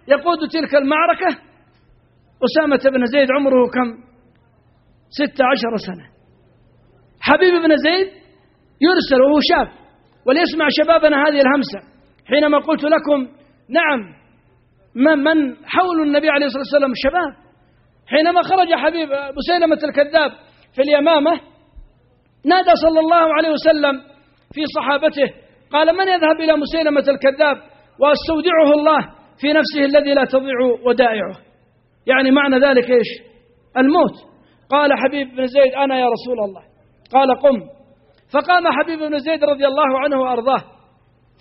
يقود تلك المعركة أسامة بن زيد، عمره كم؟ 16 سنة. حبيب بن زيد يرسل وهو شاب، وليسمع شبابنا هذه الهمسة حينما قلت لكم نعم من حول النبي عليه الصلاة والسلام شباب. حينما خرج حبيب مسيلمة الكذاب في اليمامة نادى صلى الله عليه وسلم في صحابته قال: من يذهب إلى مسيلمة الكذاب وأستودعه الله في نفسه الذي لا تضيع ودائعه؟ يعني معنى ذلك إيش؟ الموت. قال حبيب بن زيد: أنا يا رسول الله. قال: قم. فقام حبيب بن زيد رضي الله عنه وأرضاه،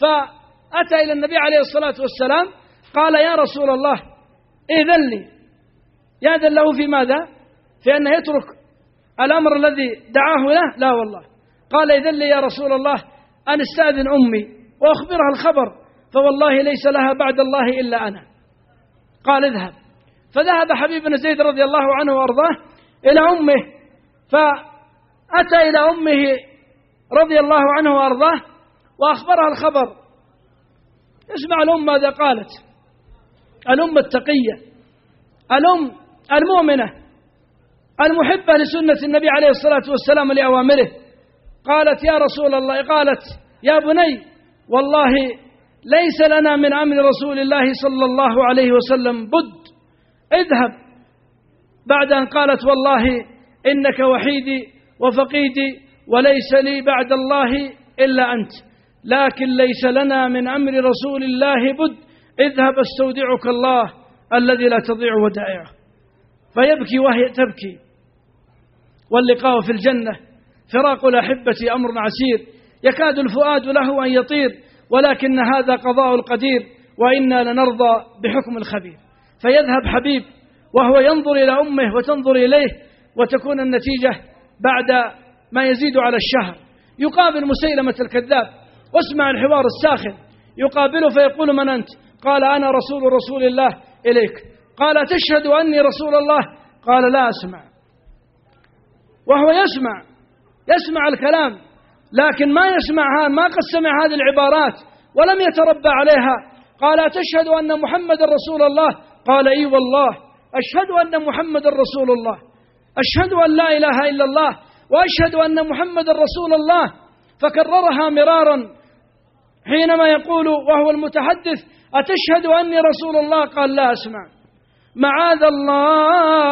فأتى إلى النبي عليه الصلاة والسلام قال: يا رسول الله إذن لي. يأذن له في ماذا؟ في أنه يترك الأمر الذي دعاه له؟ لا والله. قال: إذن لي يا رسول الله أن استأذن أمي وأخبرها الخبر، فوالله ليس لها بعد الله إلا أنا. قال: اذهب. فذهب حبيب بن زيد رضي الله عنه وأرضاه إلى أمه، فأتى إلى أمه رضي الله عنه وأرضاه وأخبرها الخبر. اسمع الأم ماذا قالت. الأم التقية، الأم المؤمنة المحبة لسنة النبي عليه الصلاة والسلام لأوامره. قالت: يا رسول الله، قالت: يا بني، والله ليس لنا من أمر رسول الله صلى الله عليه وسلم بد، اذهب. بعد أن قالت: والله إنك وحيدي وفقيدي وليس لي بعد الله إلا أنت، لكن ليس لنا من أمر رسول الله بد، اذهب استودعك الله الذي لا تضيع ودائعه. فيبكي وهي تبكي. واللقاء في الجنة فراق الأحبة أمر عسير، يكاد الفؤاد له أن يطير، ولكن هذا قضاء القدير، وإنا لنرضى بحكم الخبير. فيذهب حبيب وهو ينظر إلى أمه وتنظر إليه، وتكون النتيجة بعد ما يزيد على الشهر يقابل مسيلمة الكذاب. واسمع الحوار الساخن، يقابله فيقول: من أنت؟ قال: أنا رسول الله إليك. قال: تشهد أني رسول الله؟ قال: لا أسمع. وهو يسمع الكلام، لكن ما قد سمع هذه العبارات ولم يتربى عليها. قال: تشهد أن محمد رسول الله؟ قال: إي والله أشهد أن محمد رسول الله، أشهد أن لا إله إلا الله وأشهد أن محمد رسول الله. فكررها مرارا حينما يقول وهو المتحدث: أتشهد أني رسول الله؟ قال: لا أسمع. معاذ الله،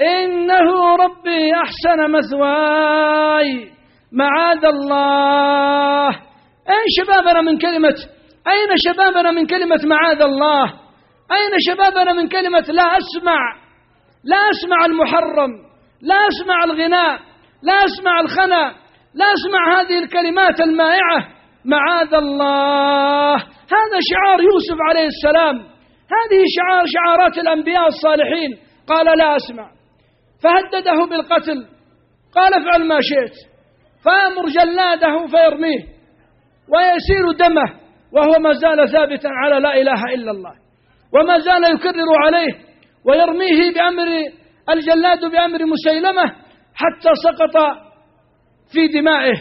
إنه ربي أحسن مثواي. معاذ الله. أين شبابنا من كلمة معاذ الله؟ أين شبابنا من كلمة لا أسمع المحرم، لا أسمع الغناء، لا أسمع الخنا، لا أسمع هذه الكلمات المائعة. معاذ الله. هذا شعار يوسف عليه السلام، هذه شعارات الأنبياء الصالحين. قال: لا أسمع. فهدده بالقتل، قال: افعل ما شئت. فأمر جلاده فيرميه ويسيل دمه، وهو ما زال ثابتا على لا إله إلا الله، وما زال يكرر عليه ويرميه الجلاد بأمر مسيلمة حتى سقط في دمائه.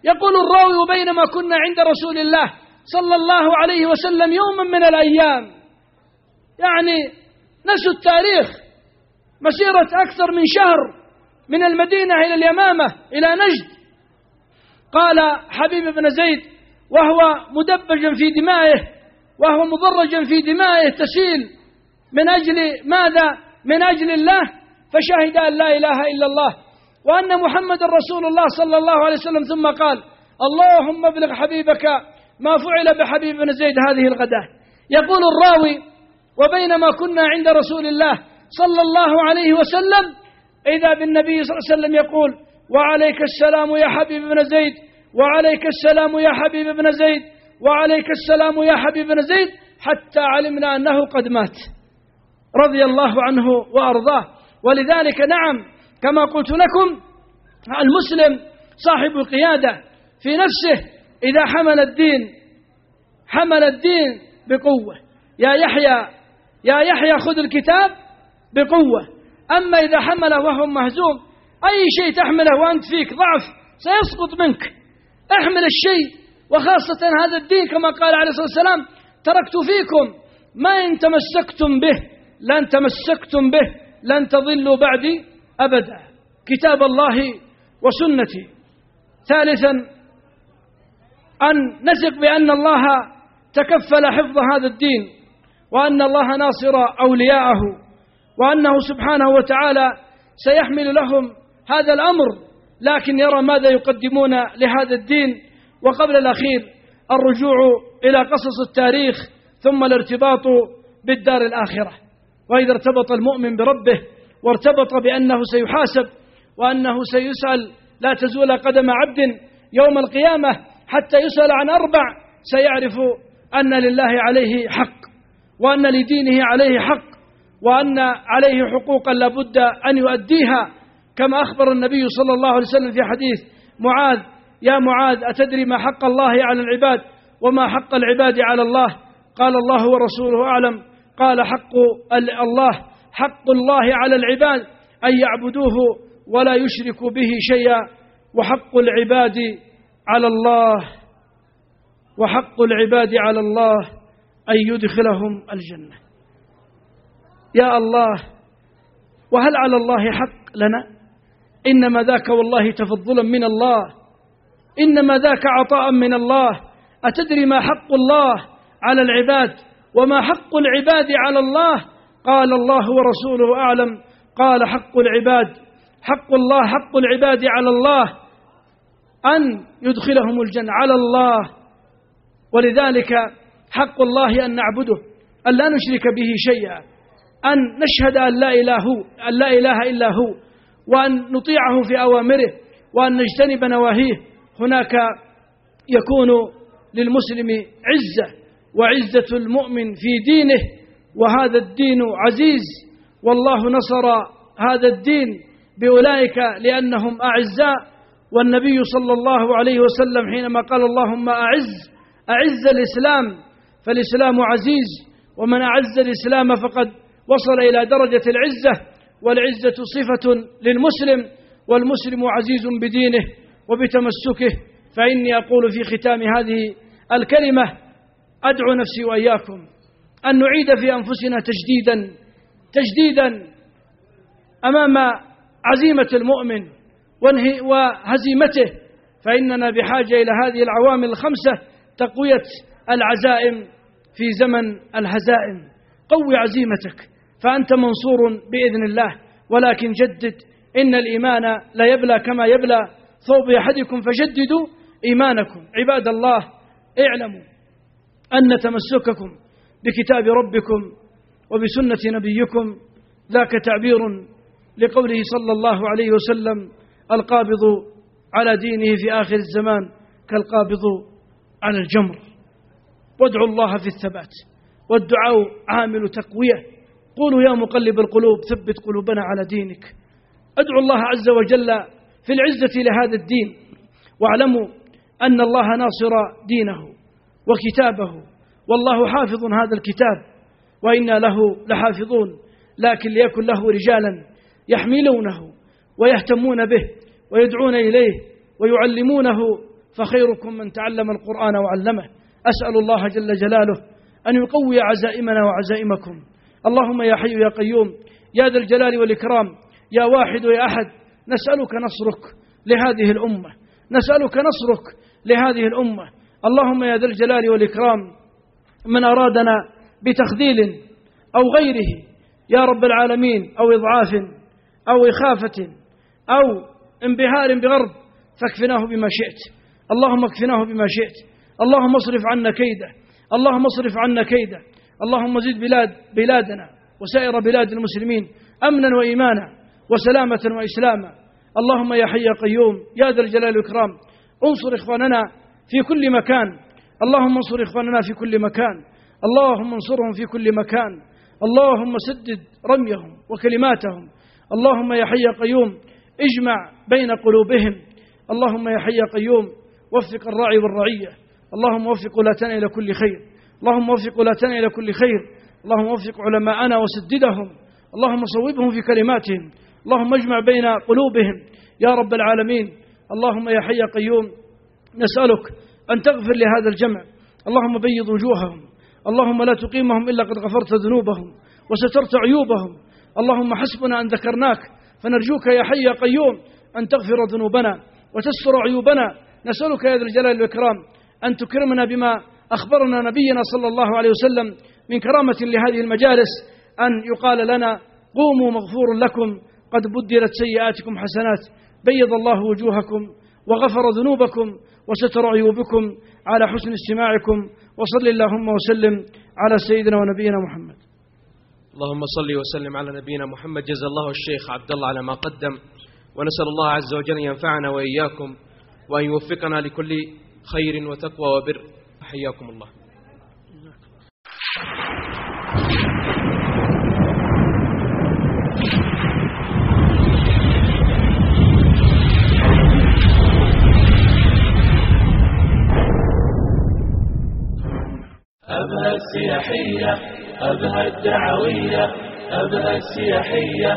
يقول الراوي: وبينما كنا عند رسول الله صلى الله عليه وسلم يوما من الأيام، يعني نسوا التاريخ، مسيرة أكثر من شهر من المدينة إلى اليمامة إلى نجد. قال حبيب بن زيد وهو مدبجا في دمائه، وهو مضرجا في دمائه تسيل، من أجل ماذا؟ من أجل الله. فشهد أن لا إله إلا الله وأن محمد رسول الله صلى الله عليه وسلم، ثم قال: اللهم ابلغ حبيبك ما فعل بحبيب بن زيد هذه الغداة. يقول الراوي: وبينما كنا عند رسول الله صلى الله عليه وسلم إذا بالنبي صلى الله عليه وسلم يقول: وعليك السلام يا حبيب بن زيد، وعليك السلام يا حبيب بن زيد، وعليك السلام يا حبيب بن زيد، حتى علمنا أنه قد مات رضي الله عنه وأرضاه. ولذلك نعم، كما قلت لكم، المسلم صاحب القيادة في نفسه. إذا حمل الدين بقوة. يا يحيى خذ الكتاب بقوة. أما إذا حمله وهو مهزوم، أي شيء تحمله وأنت فيك ضعف سيسقط منك. احمل الشيء، وخاصة هذا الدين كما قال عليه الصلاة والسلام: تركت فيكم ما إن تمسكتم به لن تضلوا بعدي أبدا، كتاب الله وسنتي. ثالثا، أن نثق بأن الله تكفل حفظ هذا الدين، وأن الله ناصر أولياءه، وأنه سبحانه وتعالى سيحمل لهم هذا الأمر، لكن يرى ماذا يقدمون لهذا الدين. وقبل الأخير الرجوع إلى قصص التاريخ، ثم الارتباط بالدار الآخرة. وإذا ارتبط المؤمن بربه وارتبط بأنه سيحاسب وأنه سيسأل، لا تزول قدم عبد يوم القيامة حتى يسأل عن 4، سيعرف أن لله عليه حق، وأن لدينه عليه حق، وأن عليه حقوقا لابد أن يؤديها، كما أخبر النبي صلى الله عليه وسلم في حديث معاذ: يا معاذ أتدري ما حق الله على العباد وما حق العباد على الله؟ قال: الله ورسوله أعلم. قال: حق الله على العباد أن يعبدوه ولا يشركوا به شيئا، وحق العباد على الله أن يدخلهم الجنة. يا الله، وهل على الله حق لنا؟ إنما ذاك والله تفضلا من الله، إنما ذاك عطاء من الله. أتدري ما حق الله على العباد وما حق العباد على الله؟ قال: الله ورسوله أعلم. قال: حق العباد على الله أن يدخلهم الجنة، على الله. ولذلك حق الله أن نعبده، أن لا نشرك به شيئا، أن نشهد أن لا إله إلا هو، وأن نطيعه في أوامره، وأن نجتنب نواهيه. هناك يكون للمسلم عزة، وعزة المؤمن في دينه، وهذا الدين عزيز، والله نصر هذا الدين بأولئك لأنهم أعزاء. والنبي صلى الله عليه وسلم حينما قال: اللهم أعز الإسلام، فالإسلام عزيز، ومن أعز الإسلام فقد وصل إلى درجة العزة، والعزة صفة للمسلم، والمسلم عزيز بدينه وبتمسكه. فإني أقول في ختام هذه الكلمة: أدعو نفسي وإياكم أن نعيد في أنفسنا تجديدا أمام عزيمة المؤمن وهزيمته، فإننا بحاجة إلى هذه العوامل الخمسة: تقوية العزائم في زمن الهزائم. قوي عزيمتك فأنت منصور بإذن الله، ولكن جدد. إن الإيمان لا يبلى كما يبلى ثوب أحدكم فجددوا إيمانكم. عباد الله، اعلموا أن تمسككم بكتاب ربكم وبسنة نبيكم ذاك تعبير لقوله صلى الله عليه وسلم: القابض على دينه في آخر الزمان كالقابض على الجمر. وادعوا الله في الثبات، والدعاء عامل تقوية. قولوا: يا مقلب القلوب ثبت قلوبنا على دينك. ادعوا الله عز وجل في العزة لهذا الدين، واعلموا أن الله ناصر دينه وكتابه، والله حافظ هذا الكتاب وإنا له لحافظون. لكن ليكن له رجالا يحملونه ويهتمون به ويدعون إليه ويعلمونه، فخيركم من تعلم القرآن وعلمه. أسأل الله جل جلاله أن يقوي عزائمنا وعزائمكم. اللهم يا حي يا قيوم يا ذا الجلال والإكرام، يا واحد يا أحد، نسألك نصرك لهذه الأمة. اللهم يا ذا الجلال والإكرام، من أرادنا بتخذيل أو غيره يا رب العالمين، أو إضعاف أو إخافة أو انبهار بغرب، فاكفناه بما شئت. اللهم اكفناه بما شئت. اللهم اصرف عنا كيده. اللهم زد بلادنا وسائر بلاد المسلمين أمنا وإيمانا وسلامة وإسلاما. اللهم يا حي يا قيوم يا ذا الجلال والإكرام، انصر إخواننا في كل مكان. اللهم انصر إخواننا في كل مكان، اللهم انصرهم في كل مكان. اللهم سدد رميهم وكلماتهم. اللهم يا حي يا قيوم اجمع بين قلوبهم. اللهم يا حي يا قيوم وفق الراعي والرعية. اللهم وفق ولاتنا إلى كل خير. اللهم وفق علماءنا وسددهم. اللهم صوبهم في كلماتهم. اللهم اجمع بين قلوبهم يا رب العالمين. اللهم يا حي يا قيوم نسألك أن تغفر لهذا الجمع. اللهم بيض وجوههم. اللهم لا تقيمهم إلا قد غفرت ذنوبهم وسترت عيوبهم. اللهم حسبنا أن ذكرناك، فنرجوك يا حي يا قيوم أن تغفر ذنوبنا وتستر عيوبنا. نسألك يا ذا الجلال والإكرام أن تكرمنا بما أخبرنا نبينا صلى الله عليه وسلم من كرامة لهذه المجالس، أن يقال لنا قوموا مغفور لكم قد بدلت سيئاتكم حسنات، بيض الله وجوهكم وغفر ذنوبكم وستر عيوبكم على حسن استماعكم، وصل اللهم وسلم على سيدنا ونبينا محمد. اللهم صل وسلم على نبينا محمد. جزا الله الشيخ عبد الله على ما قدم، ونسأل الله عز وجل أن ينفعنا وإياكم وأن يوفقنا لكل خير وتقوى وبر. حياكم الله. أبها السياحية، أبها الدعوية، أبها السياحية،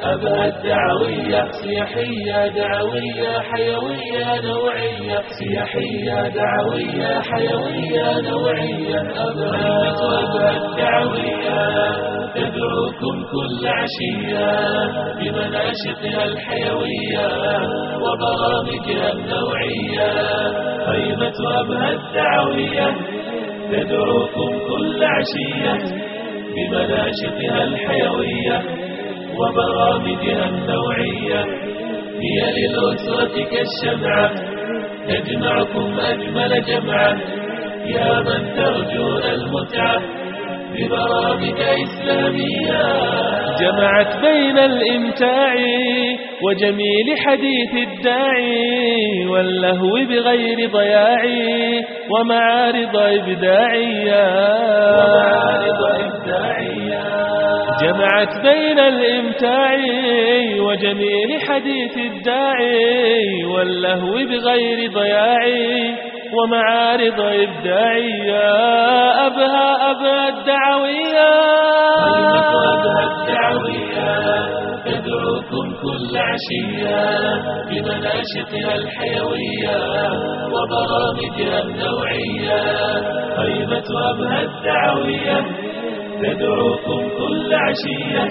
أبها الدعوية، سياحية دعوية حيوية نوعية، سياحية دعوية حيوية نوعية، أبها الدعوية تدعوكم كل عشية بمناشطها الحيوية وبرامجها النوعية. خيمة أبها الدعوية تدعوكم كل عشية بمناشطها الحيوية وبرامجها النوعية. هي للأسرة كالشمعة تجمعكم أجمل جمعة، يا من ترجون المتعة ببرامج إسلامية. جمعت بين الإمتاع وجميل حديث الداعي واللهو بغير ضياع ومعارض إبداعية. جمعت بين الإمتاع وجميل حديث الداعي واللهو بغير ضياع ومعارض إبداعية. أبها الدعوية، أبها الدعوية تدعوكم كل عشية بمناشطها الحيوية وبرامجها النوعية. خيمة أبها الدعوية تدعوكم كل عشية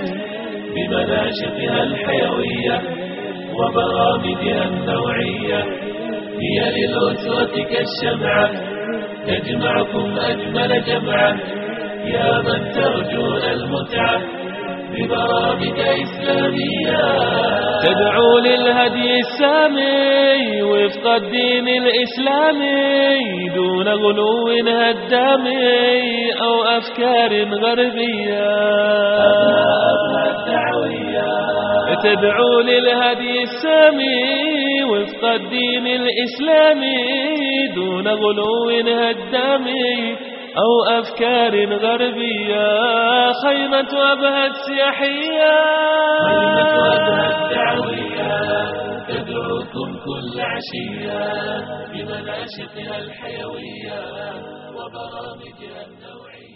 بمناشطها الحيوية وبرامجها النوعية. هي للأسرة كالشمعة تجمعكم أجمل جمعة، يا من ترجون المتعة ببرامج إسلامية. تدعو للهدي السامي وفق الدين الإسلامي دون غلو هدامي أو أفكار غربية. أبها الدعوية تدعو للهدي السامي وفق الدين الإسلامي دون غلو هدامي أو أفكار غربية. خيمة أبها السياحية، خيمة أبها الدعوية تدعوكم كل عشية بمناشطها الحيوية وبرامجها النوعية.